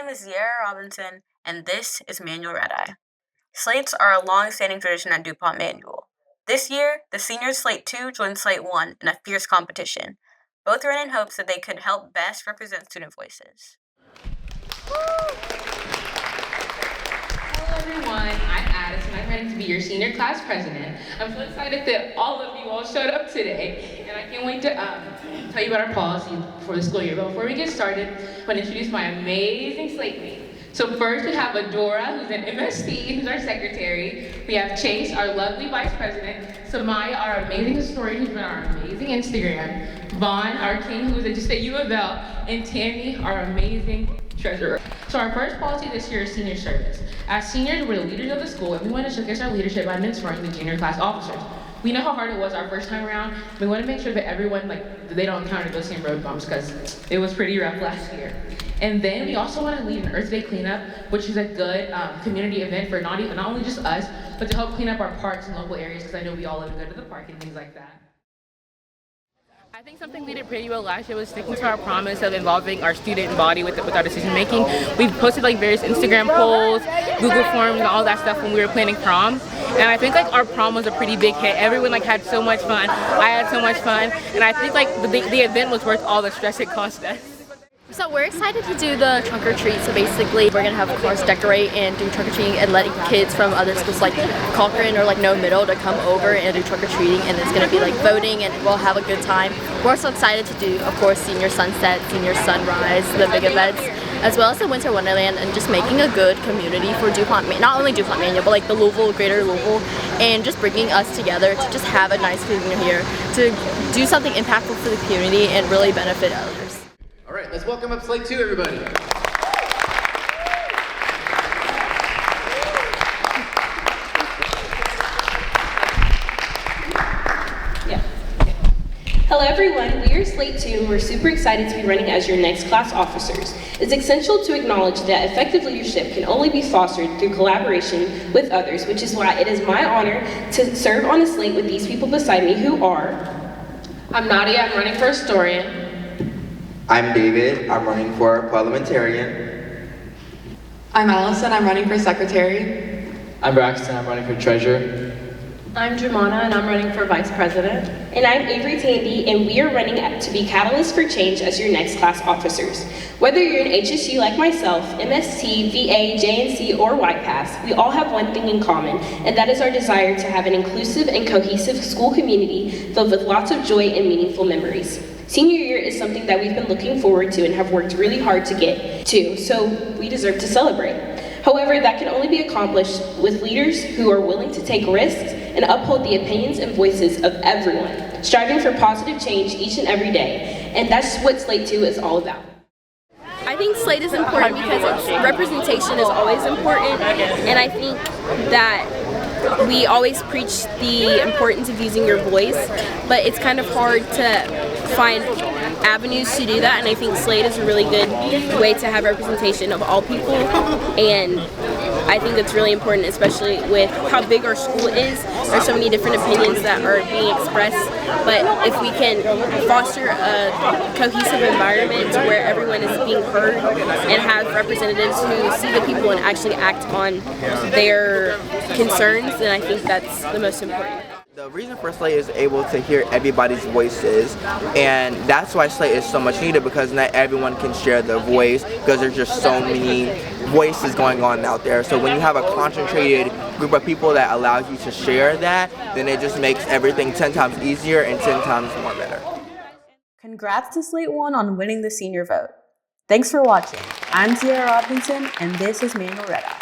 name is Zeara Robbinson, and this is Manual RedEye. Slates are a long-standing tradition at DuPont Manual. This year, the seniors Slate 2 joined Slate 1 in a fierce competition. Both ran in hopes that they could help best represent student voices. Hello everyone, I'm Addison. I'm ready to be your senior class president. I'm so excited that all of you all showed up today, and I can't wait to tell you about our policy for the school year. But before we get started, I want to introduce my amazing slate mate. So first we have Adora, who's an MSC, who's our secretary. We have Chase, our lovely vice president. Samaya, our amazing historian, who's been our amazing Instagram. Vaughn, our king, who's just at U of L. And Tammy, our amazing treasurer. So our first policy this year is senior service. As seniors, we're the leaders of the school, and we want to showcase our leadership by mentoring the junior class officers. We know how hard it was our first time around. We want to make sure that everyone, they don't encounter those same road bumps, because it was pretty rough last year. And then we also want to lead an Earth Day cleanup, which is a good community event for not only just us, but to help clean up our parks and local areas, because I know we all love to go to the park and things like that. I think something we did pretty well last year was sticking to our promise of involving our student body with our decision making. We posted various Instagram polls, Google forms, and all that stuff when we were planning prom. And I think our prom was a pretty big hit. Everyone had so much fun. I had so much fun, and I think the event was worth all the stress it cost us. So we're excited to do the trunk or treat. So basically we're going to have cars decorate and do trunk or treating and letting kids from other schools like Cochran or No Middle to come over and do trunk or treating, and it's going to be voting, and we'll have a good time. We're also excited to do, of course, senior sunset, senior sunrise, the big events, as well as the Winter Wonderland, and just making a good community for DuPont, not only DuPont Manual, but the Louisville, greater Louisville, and just bringing us together to just have a nice community here, to do something impactful for the community and really benefit others. All right, let's welcome up Slate 2, everybody. Hello everyone, we are Slate 2 and we're super excited to be running as your next class officers. It's essential to acknowledge that effective leadership can only be fostered through collaboration with others, which is why it is my honor to serve on the slate with these people beside me who are... I'm Nadia, I'm running for historian. I'm David, I'm running for parliamentarian. I'm Allison, I'm running for secretary. I'm Braxton, I'm running for treasurer. I'm Jumana, and I'm running for vice president. And I'm Avery Tandy, and we are running to be catalysts for change as your next class officers. Whether you're in HSU like myself, MST, VA, JNC, or White Pass, we all have one thing in common, and that is our desire to have an inclusive and cohesive school community filled with lots of joy and meaningful memories. Senior year is something that we've been looking forward to and have worked really hard to get to, so we deserve to celebrate. However, that can only be accomplished with leaders who are willing to take risks and uphold the opinions and voices of everyone, striving for positive change each and every day. And that's what Slate 2 is all about. I think Slate is important because representation is always important, and I think that we always preach the importance of using your voice, but it's kind of hard to find avenues to do that, and I think Slate is a really good way to have representation of all people, and I think it's really important, especially with how big our school is. There's so many different opinions that are being expressed, but if we can foster a cohesive environment where everyone is being heard and have representatives who see the people and actually act on their concerns, then I think that's the most important. The reason for Slate is able to hear everybody's voices, and that's why Slate is so much needed, because not everyone can share their voice, because there's just so many voices going on out there. So when you have a concentrated group of people that allows you to share that, then it just makes everything 10 times easier and 10 times more better. Congrats to Slate 1 on winning the senior vote. Thanks for watching. I'm Zeara Robinson, and this is Manual RedEye.